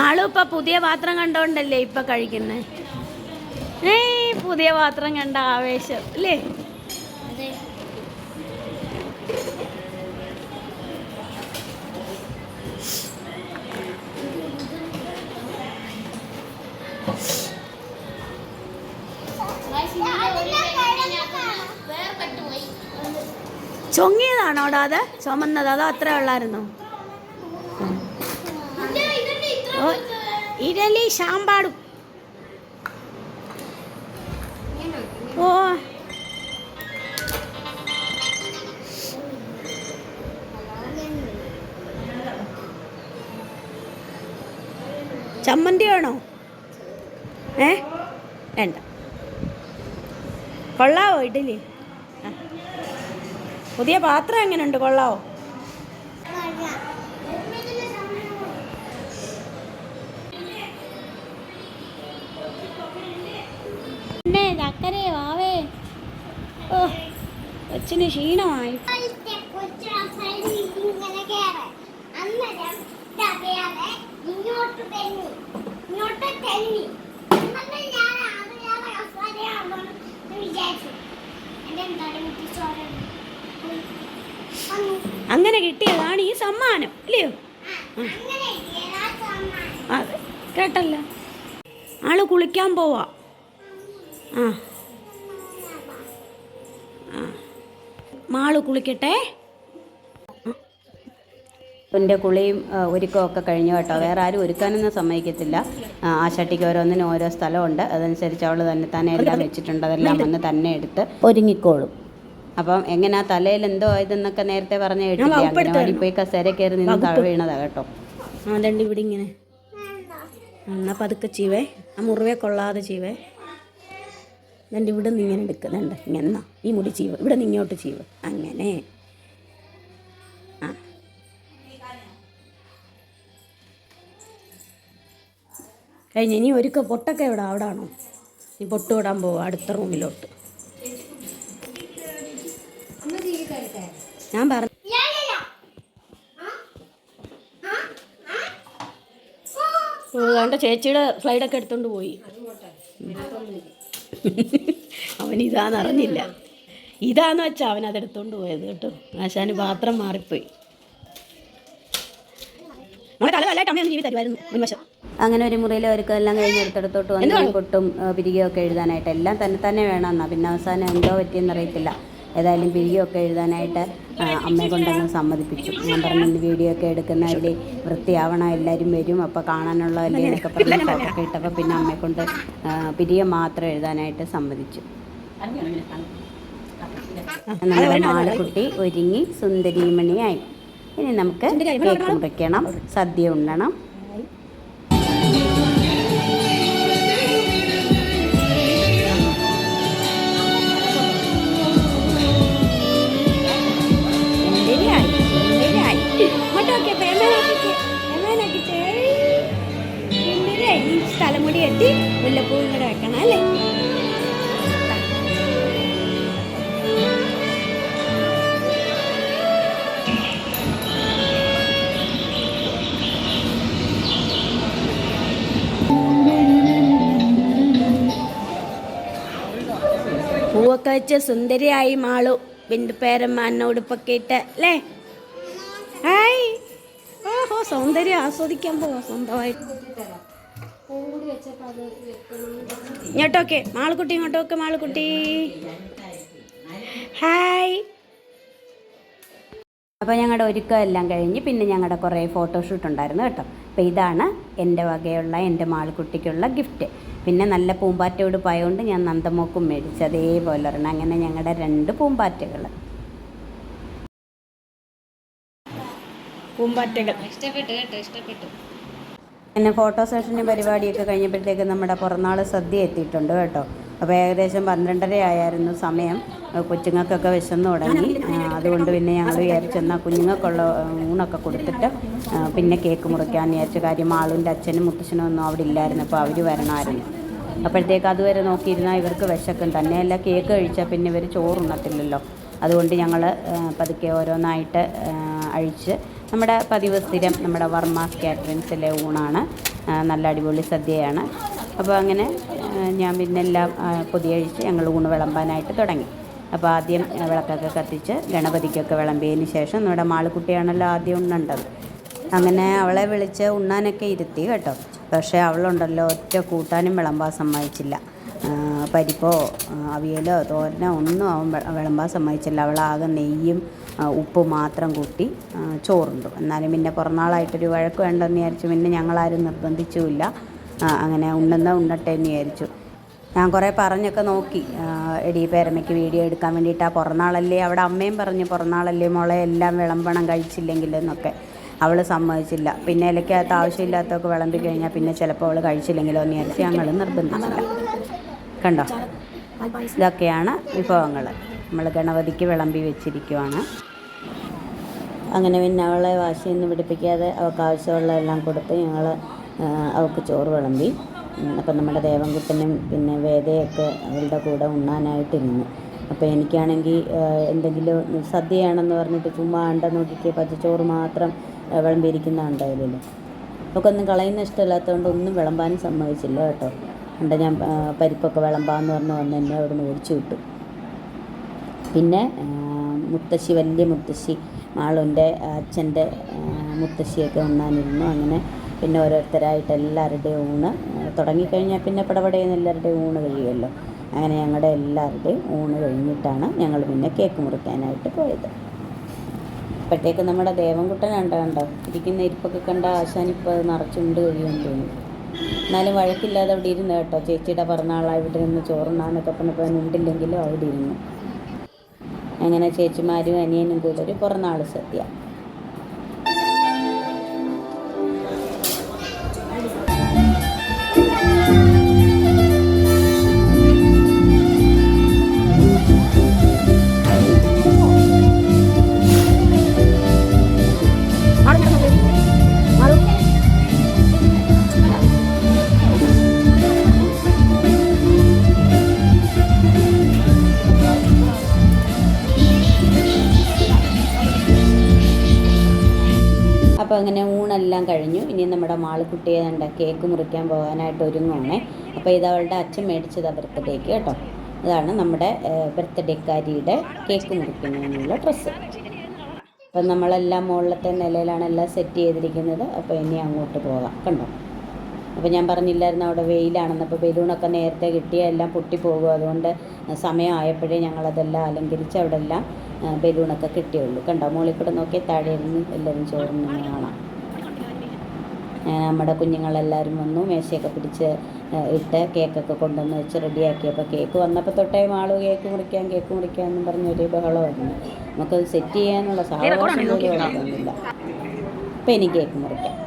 ആളും ഇപ്പൊ പുതിയ പാത്രം കണ്ടോണ്ടല്ലേ ഇപ്പൊ കഴിക്കുന്നേ. പുതിയ പാത്രം കണ്ട ആവേശം അല്ലേ? ചൊങ്ങിയതാണോടാ അത്? ചുമന്നത് അതോ അത്ര ഉള്ളായിരുന്നോ? ഇഡലി സാമ്പാടും. ഓ ചമ്മന്തി വേണോ? വേണ്ട. കൊള്ളാവോ ഇഡ്ഡലി? പുതിയ പാത്രം എങ്ങനെയുണ്ട്? കൊള്ളാവോ? ചക്കരേ വാവേ. ഓ കൊച്ചിന് ക്ഷീണമായി. അങ്ങനെ കിട്ടിയതാണ് ഈ സമ്മാനം അല്ലയോ? അതെ കേട്ടല്ലോ. ആള് കുളിക്കാൻ പോവാ. ആ മാള് കുളിക്കട്ടെ. എൻ്റെ കുളിയും ഒരുക്കമൊക്കെ കഴിഞ്ഞു കേട്ടോ. വേറെ ആരും ഒരുക്കാനൊന്നും സമ്മതിക്കത്തില്ല. ആശാട്ടിക്ക് ഓരോന്നിനും ഓരോ സ്ഥലമുണ്ട്. അതനുസരിച്ച് അവൾ തന്നെ എല്ലാം വെച്ചിട്ടുണ്ട്. അതെല്ലാം വന്ന് തന്നെ എടുത്ത് ഒരുങ്ങിക്കോളും. അപ്പം എങ്ങനെയാ തലയിൽ എന്തോ ആയതെന്നൊക്കെ നേരത്തെ പറഞ്ഞ കേട്ടില്ല. അംഗനവാടി കസേര കയറി നിന്ന് താഴെ വീണതാ കേട്ടോ. അതുകൊണ്ട് ഇവിടെ ഇങ്ങനെ എന്നാൽ പതുക്കെ ചീവേ, ആ മുറിവെ കൊള്ളാതെ ചീവേ. എന്നിട്ട് ഇവിടെ നിന്ന് ഇങ്ങനെ എടുക്കുന്നുണ്ട്. ഇങ്ങനെ ഈ മുടി ചീവ്, ഇവിടെ നിന്ന് ഇങ്ങോട്ട് ചീവ്. അങ്ങനെ ആ കഴിഞ്ഞ്. ഇനി ഒരുക്ക പൊട്ടൊക്കെ ഇവിടെ അവിടെ ആണോ? ഈ പൊട്ട് വിടാൻ പോവാ അടുത്ത റൂമിലോട്ട്. ഞാൻ പറഞ്ഞു വേണ്ട. ചേച്ചിയുടെ സ്ലൈഡൊക്കെ എടുത്തോണ്ട് പോയി. അവൻ ഇതാന്ന് അറിഞ്ഞില്ല. ഇതാന്ന് വെച്ചാൽ അവൻ അതെടുത്തോണ്ട് പോയത് കേട്ടോ. ആശാന് പാത്രം മാറിപ്പോയി. അങ്ങനെ ഒരു മുറിയിൽ അവർക്ക് എല്ലാം കഴിഞ്ഞ് എടുത്തെടുത്തോട്ട് വന്ന് പൊട്ടും പിരികയൊക്കെ എഴുതാനായിട്ട് എല്ലാം തന്നെ വേണമെന്നാ. പിന്നെ അവസാനം എന്തോ പറ്റിയെന്നറിയത്തില്ല. ഏതായാലും പിരികയൊക്കെ എഴുതാനായിട്ട് അമ്മയെ കൊണ്ടങ്ങ് സമ്മതിപ്പിച്ചു. ഞാൻ പറഞ്ഞു ഇന്ന് വീഡിയോ ഒക്കെ എടുക്കുന്നതിൽ വൃത്തിയാവണം, എല്ലാവരും വരും, അപ്പോൾ കാണാനുള്ളതല്ലേ എന്നൊക്കെ പറഞ്ഞ് ഫോട്ടൊക്കെ ഇട്ടപ്പോൾ പിന്നെ അമ്മയെ കൊണ്ട് പിരിക മാത്രം എഴുതാനായിട്ട് സമ്മതിച്ചു. നമ്മുടെ മാളുകുട്ടി ഒരുങ്ങി സുന്ദരീമണിയായി. ഇനി നമുക്ക് കേക്ക് മുറിക്കണം, സദ്യ ഉണ്ണണം. തലമുടി കെട്ടി മുല്ലപ്പൂവും കൂടെ വെക്കണം അല്ലേ? പൂവൊക്കെ വെച്ച് സുന്ദരിയായി മാളു. ബിന്ദു പേരമ്മ ഉടുപ്പൊക്കെ ഇട്ട് അല്ലേ? ഹായ്. ഓഹോ, സൗന്ദര്യം ആസ്വദിക്കാൻ പോവാ സ്വന്തമായി. ഇങ്ങോട്ടോക്കെ മാളുക്കുട്ടി, ഇങ്ങോട്ടോക്കെ മാളുക്കുട്ടി. ഹായ്. അപ്പോൾ ഞങ്ങളുടെ ഒരുക്കം എല്ലാം കഴിഞ്ഞ് പിന്നെ ഞങ്ങളുടെ കുറേ ഫോട്ടോഷൂട്ട് ഉണ്ടായിരുന്നു കേട്ടോ. അപ്പോൾ ഇതാണ് എൻ്റെ വകയുള്ള എൻ്റെ മാളുക്കുട്ടിക്കുള്ള ഗിഫ്റ്റ്. പിന്നെ നല്ല പൂമ്പാറ്റ ഉടുപ്പായതുകൊണ്ട് ഞാൻ നന്ദമോക്കും മേടിച്ചു അതേപോലെ ഒരെണ്ണം. അങ്ങനെ ഞങ്ങളുടെ 2 പൂമ്പാറ്റകൾ. ഇഷ്ടപ്പെട്ടു കേട്ടോ, ഇഷ്ടപ്പെട്ടു. പിന്നെ ഫോട്ടോ സെഷന് പരിപാടിയൊക്കെ കഴിഞ്ഞപ്പോഴത്തേക്ക് നമ്മുടെ പിറന്നാൾ സദ്യ എത്തിയിട്ടുണ്ട് കേട്ടോ. അപ്പോൾ ഏകദേശം 12:30 ആയിരുന്നു സമയം. കൊച്ചുങ്ങൾക്കൊക്കെ വിശന്ന് തുടങ്ങി. അതുകൊണ്ട് പിന്നെ ഞങ്ങൾ വിചാരിച്ചെന്നാൽ കുഞ്ഞുങ്ങൾക്കുള്ള ഊണൊക്കെ കൊടുത്തിട്ട് പിന്നെ കേക്ക് മുറിക്കാമെന്ന് വിചാരിച്ച. കാര്യം മാളുവിൻ്റെ അച്ഛനും മുത്തച്ഛനും ഒന്നും അവിടെ ഇല്ലായിരുന്നു. അപ്പോൾ അവർ വരണമായിരുന്നു. അപ്പോഴത്തേക്ക് അതുവരെ നോക്കിയിരുന്നാൽ ഇവർക്ക് വിശക്കും. തന്നെയല്ല കേക്ക് കഴിച്ചാൽ പിന്നെ ഇവർ ചോറുണ്ണത്തില്ലല്ലോ. അതുകൊണ്ട് ഞങ്ങൾ പതുക്കെ ഓരോന്നായിട്ട് അഴിച്ച് നമ്മുടെ പതിവ് സ്ഥിരം നമ്മുടെ വർമാസ് കാറ്ററിങ്സിലെ ഊണാണ്. നല്ല അടിപൊളി സദ്യയാണ്. അപ്പോൾ അങ്ങനെ ഞാൻ പിന്നെ എല്ലാം പൊതിയഴിച്ച് ഞങ്ങൾ ഊണ് വിളമ്പാനായിട്ട് തുടങ്ങി. അപ്പോൾ ആദ്യം വിളക്കൊക്കെ കത്തിച്ച് ഗണപതിക്കൊക്കെ വിളമ്പിയതിന് ശേഷം നമ്മുടെ മാളുക്കുട്ടിയാണല്ലോ ആദ്യം ഉണ്ണേണ്ടത്. അങ്ങനെ അവളെ വിളിച്ച് ഉണ്ണാനൊക്കെ ഇരുത്തി കേട്ടോ. പക്ഷേ അവളുണ്ടല്ലോ ഒറ്റ കൂട്ടാനും വിളമ്പാൻ സമ്മതിച്ചില്ല. പരിപ്പോ അവിയലോ തോരനോ ഒന്നും അവൻ വിളമ്പാൻ സമ്മതിച്ചില്ല. അവളാകെ നെയ്യും ഉപ്പ് മാത്രം കൂട്ടി ചോറുണ്ടു. എന്നാലും പിന്നെ പിറന്നാളായിട്ടൊരു വഴക്ക് വേണ്ടെന്ന് വിചാരിച്ചു. പിന്നെ ഞങ്ങളാരും നിർബന്ധിച്ചുമില്ല. അങ്ങനെ ഉണ്ണട്ടെ എന്ന് വിചാരിച്ചു. ഞാൻ കുറേ പറഞ്ഞൊക്കെ നോക്കി. എടി പേരമ്മയ്ക്ക് വീഡിയോ എടുക്കാൻ വേണ്ടിയിട്ട്. ആ പിറന്നാളല്ലേ, അവിടെ അമ്മയും പറഞ്ഞു പിറന്നാളല്ലേ മോളെ എല്ലാം വിളമ്പണം കഴിച്ചില്ലെങ്കിൽ എന്നൊക്കെ. അവൾ സമ്മതിച്ചില്ല. പിന്നെ ഇലക്കകത്ത് ആവശ്യമില്ലാത്തൊക്കെ വിളമ്പി കഴിഞ്ഞാൽ പിന്നെ ചിലപ്പോൾ അവൾ കഴിച്ചില്ലെങ്കിലോ എന്ന് വിചാരിച്ച് ഞങ്ങൾ നിർബന്ധിച്ചില്ല. കണ്ടോ, ഇതൊക്കെയാണ് വിഭവങ്ങൾ നമ്മൾ ഗണപതിക്ക് വിളമ്പി വെച്ചിരിക്കുവാണ്. അങ്ങനെ പിന്നെ അവളെ വാശിയൊന്നും പിടിപ്പിക്കാതെ അവൾക്ക് ആവശ്യമുള്ളതെല്ലാം കൊടുത്ത് ഞങ്ങൾ അവൾക്ക് ചോറ് വിളമ്പി. അപ്പം നമ്മുടെ ദേവൻകുട്ടനും പിന്നെ വേദയൊക്കെ അവളുടെ കൂടെ ഉണ്ണാനായിട്ടിരുന്നു. അപ്പോൾ എനിക്കാണെങ്കിൽ എന്തെങ്കിലും സദ്യയാണെന്ന് പറഞ്ഞിട്ട് ചുമ്മാ അണ്ട നോക്കിക്ക് പച്ചച്ചോറ് മാത്രം വിളമ്പിയിരിക്കുന്നുണ്ടായില്ലല്ലോ. അവൾക്കൊന്നും കളയുന്ന ഇഷ്ടമില്ലാത്തതുകൊണ്ട് ഒന്നും വിളമ്പാനും സമ്മതിച്ചില്ല കേട്ടോ. അണ്ട ഞാൻ പരിപ്പൊക്കെ വിളമ്പാന്ന് പറഞ്ഞ് വന്ന് എന്നെ അവിടെ നിന്ന് ഓടിച്ചു വിട്ടു. പിന്നെ മുത്തശ്ശി, വലിയ മുത്തശ്ശി, മാളുൻ്റെ അച്ഛൻ്റെ മുത്തശ്ശിയൊക്കെ ഉണ്ണാനിരുന്നു. അങ്ങനെ പിന്നെ ഓരോരുത്തരായിട്ട് എല്ലാവരുടെയും ഊണ് തുടങ്ങിക്കഴിഞ്ഞാൽ പിന്നെ പടപടയെന്ന് എല്ലാവരുടെയും ഊണ് കഴിയുമല്ലോ. അങ്ങനെ ഞങ്ങളുടെ എല്ലാവരുടെയും ഊണ് കഴിഞ്ഞിട്ടാണ് ഞങ്ങൾ പിന്നെ കേക്ക് മുറിക്കാനായിട്ട് പോയത്. അപ്പോഴത്തേക്ക് നമ്മുടെ ദേവൻകുട്ടൻ കണ്ടോ ഇരിക്കുന്ന ഇരിപ്പൊക്കെ കണ്ട ആശാനിപ്പോൾ അത് നിറച്ചുണ്ട് കഴിയുമെന്ന് തോന്നി. എന്നാലും വഴക്കില്ലാതെ അവിടെ ഇരുന്ന് കേട്ടോ. ചേച്ചിയുടെ പിറന്നാളാണ്, ഇവിടെ നിന്ന് ചോറുണ്ണാന്നൊക്കെ പറഞ്ഞപ്പോൾ ഉണ്ടില്ലെങ്കിലും അവിടെ ഇരുന്നു. അങ്ങനെ ചേച്ചിമാരും അനിയനും കൂടെ ഒരു പിറന്നാൾ സദ്യ. അപ്പോൾ അങ്ങനെ ഊണെല്ലാം കഴിഞ്ഞു. ഇനി നമ്മുടെ മാളുക്കുട്ടിയെ കണ്ട കേക്ക് മുറിക്കാൻ പോകാനായിട്ട് ഒരുങ്ങുവാണേ. അപ്പോൾ ഇതവളുടെ അച്ഛൻ മേടിച്ചതാണ് ബർത്ത്ഡേക്ക് കേട്ടോ. ഇതാണ് നമ്മുടെ ബർത്ത്ഡേക്കാരിയുടെ കേക്ക് മുറിക്കുന്നതിനുള്ള ഡ്രസ്സ്. അപ്പം നമ്മളെല്ലാം മുകളിലത്തെ നിലയിലാണ് എല്ലാം സെറ്റ് ചെയ്തിരിക്കുന്നത്. അപ്പോൾ ഇനി അങ്ങോട്ട് പോകാം. കണ്ടോ, അപ്പോൾ ഞാൻ പറഞ്ഞില്ലായിരുന്നു അവിടെ വെയിലാണെന്ന്. അപ്പോൾ ബലൂണൊക്കെ നേരത്തെ കിട്ടിയാൽ എല്ലാം പൊട്ടിപ്പോകും. അതുകൊണ്ട് സമയമായപ്പോഴേ ഞങ്ങളതെല്ലാം അലങ്കരിച്ച് അവിടെ എല്ലാം ബലൂണൊക്കെ കിട്ടിയുള്ളൂ. കണ്ടോ, മുകളിൽ കൂടെ നോക്കി താഴെ ഇരുന്ന് എല്ലാവരും ചോറുന്ന് കാണാം. നമ്മുടെ കുഞ്ഞുങ്ങളെല്ലാവരും വന്നു, മേശയൊക്കെ പിടിച്ച് ഇട്ട് കേക്കൊക്കെ കൊണ്ടുവന്ന് വെച്ച് റെഡിയാക്കിയപ്പോൾ കേക്ക് വന്നപ്പോൾ തൊട്ടേ മാളു കേക്ക് മുറിക്കാം എന്നും പറഞ്ഞ് ഒരു ബഹളമായിരുന്നു. നമുക്കത് സെറ്റ് ചെയ്യാനുള്ള സാവകാശം പോലും തന്നില്ല. അപ്പോൾ ഇനി കേക്ക് മുറിക്കാം.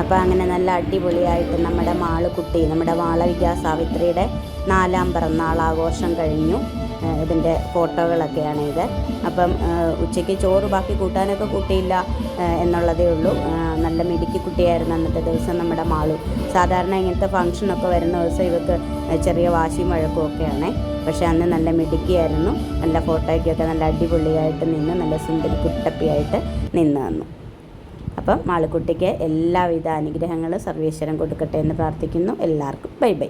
അപ്പോൾ അങ്ങനെ നല്ല അടിപൊളിയായിട്ട് നമ്മുടെ മാളുക്കുട്ടി, നമ്മുടെ മാളവിക സാവിത്രിയുടെ 4ാം പിറന്നാൾ ആഘോഷം കഴിഞ്ഞു. ഇതിൻ്റെ ഫോട്ടോകളൊക്കെയാണ് ഇത്. അപ്പം ഉച്ചയ്ക്ക് ചോറ് ബാക്കി കൂട്ടാനൊക്കെ കൂട്ടിയില്ല എന്നുള്ളതേ ഉള്ളൂ. നല്ല മിടുക്കി കുട്ടിയായിരുന്നു അന്നത്തെ ദിവസം നമ്മുടെ മാളു. സാധാരണ ഇങ്ങനത്തെ ഫംഗ്ഷനൊക്കെ വരുന്ന ദിവസം ഇവർക്ക് ചെറിയ വാശിയും വഴക്കും ഒക്കെയാണ്. പക്ഷേ അന്ന് നല്ല മിടുക്കിയായിരുന്നു. നല്ല ഫോട്ടോയ്ക്കൊക്കെ നല്ല അടിപൊളിയായിട്ട് നിന്ന് നല്ല സുന്ദരി കുട്ടപ്പിയായിട്ട് നിന്ന് തന്നു. അപ്പം മാളുക്കുട്ടിക്ക് എല്ലാവിധ അനുഗ്രഹങ്ങളും സർവേശ്വരൻ കൊടുക്കട്ടെ എന്ന് പ്രാർത്ഥിക്കുന്നു. എല്ലാവർക്കും ബൈ ബൈ.